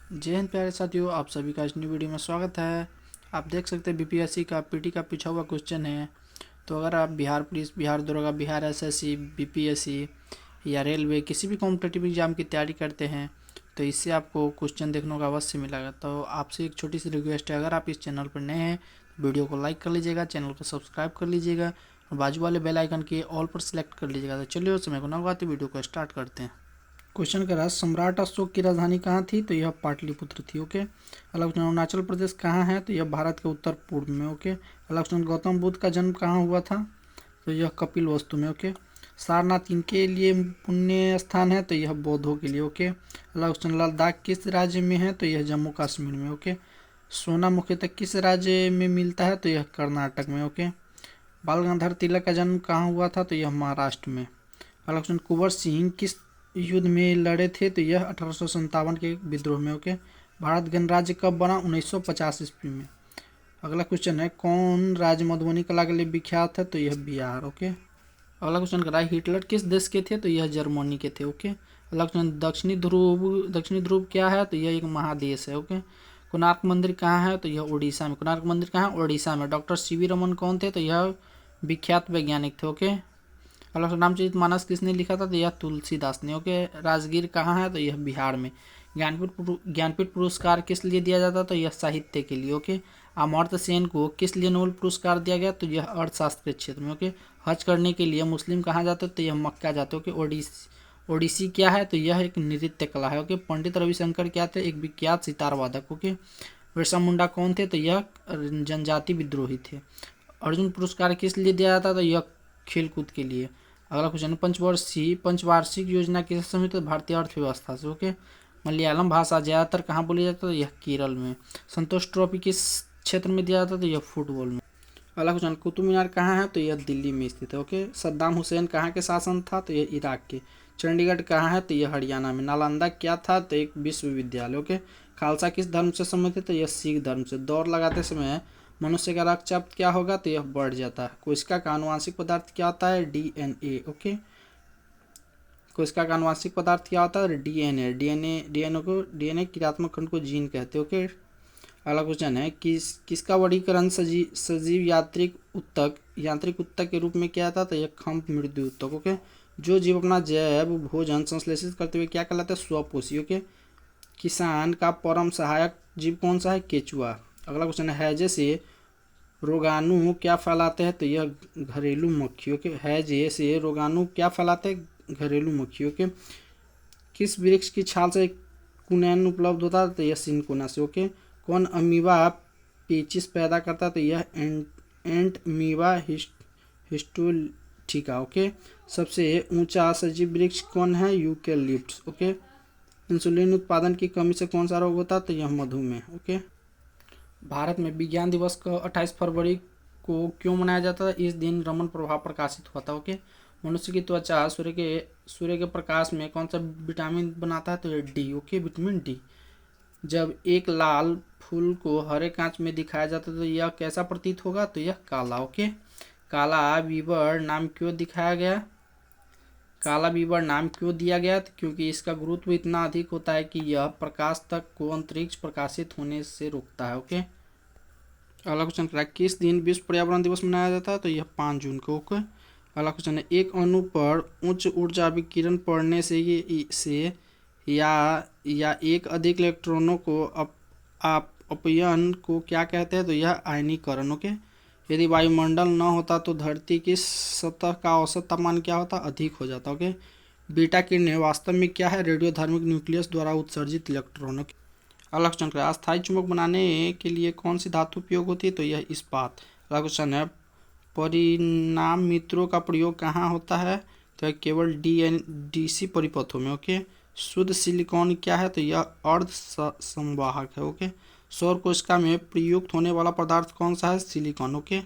जय हिंद प्यारे साथियों, आप सभी का इस न्यू वीडियो में स्वागत है। आप देख सकते हैं बीपीएससी का पीटी का पूछा हुआ क्वेश्चन है। तो अगर आप बिहार पुलिस, बिहार दरोगा, बिहार एसएससी, बीपीएससी या रेलवे किसी भी कॉम्पिटेटिव एग्जाम की तैयारी करते हैं तो इससे आपको क्वेश्चन देखने को अवश्य मिलेगा। तो आपसे एक छोटी सी रिक्वेस्ट है, अगर आप इस चैनल पर नए हैं वीडियो को लाइक कर लीजिएगा, चैनल को सब्सक्राइब कर लीजिएगा और बाजू वाले बेल आइकन के ऑल पर सेलेक्ट कर लीजिएगा। तो चलिए उस समय को ना लगाते वीडियो को स्टार्ट करते हैं। क्वेश्चन का राष्ट्र सम्राट अशोक की राजधानी कहाँ थी? तो यह पाटलिपुत्र थी। ओके। अगला क्वेश्चन, अरुणाचल प्रदेश कहाँ है? तो यह भारत के उत्तर पूर्व में। ओके। अगला क्वेश्चन, गौतम बुद्ध का जन्म कहाँ हुआ था? तो यह कपिल वस्तु में। ओके। सारनाथ किनके लिए पुण्य स्थान है? तो यह बौद्धों के लिए। ओके। अगला क्वेश्चन, लद्दाख किस राज्य में है? तो यह जम्मू कश्मीर में। ओके। सोना मुख्यतः किस राज्य में मिलता है? तो यह कर्नाटक में। ओके। बाल गंगाधर तिलक का जन्म कहाँ हुआ था? तो यह महाराष्ट्र में। अगला क्वेश्चन, कुंवर सिंह किस युद्ध में लड़े थे? तो यह 1857 के विद्रोह में। ओके। भारत गणराज्य कब बना? 1950 ईस्वी में। अगला क्वेश्चन है, कौन राज्य मधुबनी कला के लिए विख्यात है? तो यह बिहार। ओके। अगला क्वेश्चन कर रहा है, हिटलर किस देश के थे? तो यह जर्मनी के थे। ओके। अगला क्वेश्चन, दक्षिणी ध्रुव क्या है? तो यह एक महादेश है। ओके। कोणार्क मंदिर कहाँ है? तो यह उड़ीसा में। कोणार्क मंदिर कहाँ है? उड़ीसा में। डॉक्टर सीवी रमन कौन थे? तो यह विख्यात वैज्ञानिक थे। ओके। अगला रामचरितमानस किसने लिखा था? तो यह तुलसीदास ने। ओके। राजगीर कहाँ है? तो यह बिहार में। ज्ञानपीठ पुरस्कार किस लिए दिया जाता? तो यह साहित्य के लिए। ओके। अमर्त्य सेन को किस लिए नोबेल पुरस्कार दिया गया? तो यह अर्थशास्त्र के क्षेत्र में। ओके। हज करने के लिए मुस्लिम कहाँ जाते? तो यह मक्का जाते। ओके। ओडिसी क्या है? तो यह एक नृत्य कला है। ओके। पंडित रविशंकर क्या थे? एक विख्यात सितार वादक। ओके। बिरसा मुंडा कौन थे? तो यह जनजाति विद्रोही थे। अर्जुन पुरस्कार किस लिए दिया जाता? तो यह खेलकूद के लिए। अगला क्वेश्चन, पंचवार्षिक योजना किससे संबंधित? भारतीय अर्थव्यवस्था से। ओके। मलयालम भाषा ज्यादातर कहाँ बोली जाती है? तो यह केरल में। संतोष ट्रॉफी किस क्षेत्र में दिया जाता है? तो यह फुटबॉल में। अगला क्वेश्चन, कुतुब मीनार कहाँ है? तो यह दिल्ली में स्थित है। ओके। सद्दाम हुसैन कहाँ के शासन था? तो यह इराक के। चंडीगढ़ कहाँ है? तो यह हरियाणा में। नालंदा क्या था? तो एक विश्वविद्यालय। ओके। खालसा किस धर्म से संबंधित है? तो यह सिख धर्म से। दौड़ लगाते समय मनुष्य का रक्तचाप क्या होगा? तो यह बढ़ जाता है। कोशिका का आनुवांशिक पदार्थ क्या होता है? डीएनए। ओके। कोशिका का आनुवांशिक पदार्थ क्या होता है? डीएनए क्रियात्मक खंड को जीन कहते हैं। ओके। अगला क्वेश्चन है, किसका वर्गीकरण सजीव यांत्रिक ऊतक के रूप में किया था? तो यह खम्भ मृत्यु ऊतक। ओके। जो जीव अपना जैव भोजन संश्लेषित करते हुए क्या कहलाते हैं? स्वपोषी। ओके। किसान का परम सहायक जीव कौन सा है? केचुआ। अगला क्वेश्चन है, हैजे से रोगाणु क्या फैलाते हैं? तो यह घरेलू मक्खियों के। हैजे से रोगाणु क्या फैलाते हैं? घरेलू मक्खियों के। किस वृक्ष की छाल से कुनैन उपलब्ध होता है? तो यह सिनकोना से। ओके। कौन अमीबा पेचिस पैदा करता है? तो यह एंटमीबा हिस्टोलिटिका। ओके। सबसे ऊंचा सजीव वृक्ष कौन है? यूकेलिप्टस। ओके। इंसुलिन उत्पादन की कमी से कौन सा रोग होता है? तो यह मधुमेह। ओके। भारत में विज्ञान दिवस को 28 फरवरी को क्यों मनाया जाता है? इस दिन रमन प्रभाव प्रकाशित हुआ था। ओके। मनुष्य की त्वचा सूर्य के प्रकाश में कौन सा विटामिन बनाता है? तो यह डी। ओके। Vitamin D. जब एक लाल फूल को हरे कांच में दिखाया जाता है तो यह कैसा प्रतीत होगा? तो यह काला। ओके। काला बीबर नाम क्यों दिखाया गया? काला बीबर नाम क्यों दिया गया? क्योंकि इसका गुरुत्व इतना अधिक होता है कि यह प्रकाश तक को अंतरिक्ष प्रकाशित होने से रोकता है। ओके। अगला क्वेश्चन क्या है, किस दिन विश्व पर्यावरण दिवस मनाया जाता है? तो यह 5 जून को। ओके। अगला क्वेश्चन है, एक अणु पर उच्च ऊर्जा विकिरण पड़ने से या एक अधिक इलेक्ट्रॉनों को अपयन को क्या कहते हैं? तो यह आयनीकरण। ओके। यदि वायुमंडल न होता तो धरती की सतह का औसत तापमान क्या होता? अधिक हो जाता। ओके। बीटा किरणें वास्तव में क्या है? रेडियोधर्मिक न्यूक्लियस द्वारा उत्सर्जित इलेक्ट्रॉनों। अगला क्वेश्चन है, अस्थायी चुंबक बनाने के लिए कौन सी धातु उपयोग होती है? तो यह इस्पात। अगला क्वेश्चन है, परिणाम मित्रों का प्रयोग कहाँ होता है? तो केवल डीसी परिपथों में। ओके। शुद्ध सिलिकॉन क्या है? तो यह अर्ध संवाहक है। ओके। सौर कोशिका में प्रयुक्त होने वाला पदार्थ कौन सा है? सिलिकॉन। ओके।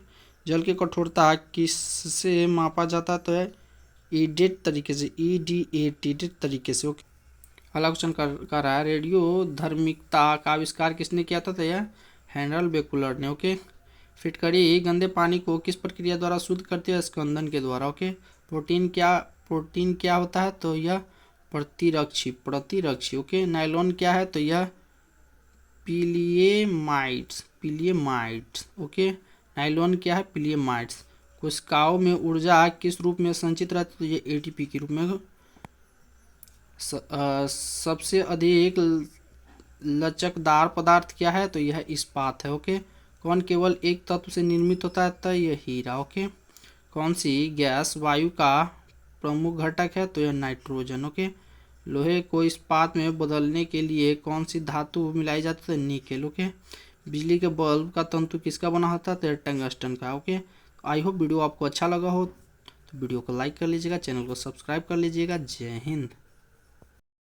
जल की कठोरता किससे मापा जाता है? तो है ईडेट तरीके से, ईडीएटेड तरीके से। ओके। अगला क्वेश्चन कर रहा है, रेडियो धर्मिकता का आविष्कार किसने किया था? तो यह हेनरी बेकुलर ने। ओके। फिटकरी गंदे पानी को किस प्रक्रिया द्वारा शुद्ध करती है? स्कंदन के द्वारा। ओके। प्रोटीन क्या होता है? तो यह प्रतिरक्षी। ओके। नायलॉन क्या है? तो यह पिलियमाइट्स। ओके, नाइलॉन क्या है? पिलियमाइट्स। कोशिकाओं में ऊर्जा किस रूप में संचित रहती है? तो ये एटीपी के रूप में। सबसे अधिक लचकदार पदार्थ क्या है? तो यह इस्पात है। ओके, कौन केवल एक तत्व से निर्मित होता है? तो यह हीरा। ओके, कौन सी गैस वायु का प्रमुख घटक है? तो यह नाइट्रोजन। ओके, लोहे को इस्पात में बदलने के लिए कौन सी धातु मिलाई जाती है? निकेल। ओके, बिजली के बल्ब का तंतु किसका बना होता है? तो टंगस्टन का। ओके, आई होप वीडियो आपको अच्छा लगा हो तो वीडियो को लाइक कर लीजिएगा, चैनल को सब्सक्राइब कर लीजिएगा। जय हिंद।